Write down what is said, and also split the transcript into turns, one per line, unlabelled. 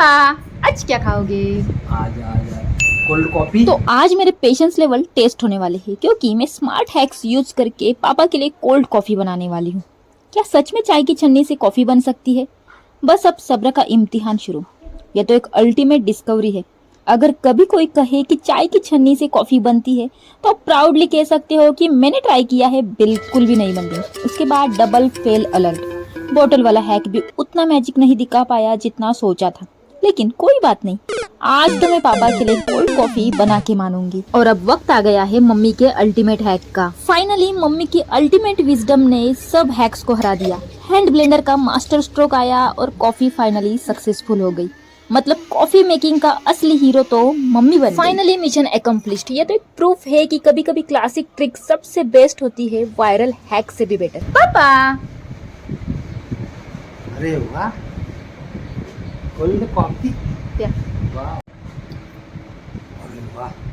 पापा आज क्या खाओगे?
आजा आजा कोल्ड कॉफी।
तो आज मेरे पेशेंस लेवल टेस्ट होने वाले हैं क्योंकि मैं स्मार्ट हैक्स यूज करके पापा के लिए कोल्ड कॉफी बनाने वाली हूँ। क्या सच में चाय की छन्नी से कॉफी बन सकती है? बस अब सब्र का इम्तिहान शुरू। यह तो एक अल्टीमेट डिस्कवरी है। अगर कभी कोई कहे कि चाय की छन्नी से कॉफी बनती है तो आप प्राउडली कह सकते हो कि मैंने ट्राई किया है, बिल्कुल भी नहीं बनती। उसके बाद डबल फेल अलर्ट। बोतल वाला हैक भी उतना मैजिक नहीं दिखा पाया जितना सोचा था, लेकिन कोई बात नहीं। आज तो मैं पापा के लिए कोल्ड कॉफी बना के मानूंगी। और अब वक्त आ गया है मम्मी के अल्टीमेट हैक का। फाइनली मम्मी की अल्टीमेट विजडम ने सब हैक्स को हरा दिया। हैंड ब्लेंडर का मास्टर स्ट्रोक आया और कॉफी फाइनली सक्सेसफुल हो गई। मतलब कॉफी मेकिंग का असली हीरो तो मम्मी बन गई। Finally mission accomplished. ये तो एक प्रूफ है कि कभी कभी क्लासिक ट्रिक सबसे बेस्ट होती है वायरल हैक से भी बेटर। पापा
अरे वाह, कोल्ड कॉफी।
क्या?
वाह, अरे वाह।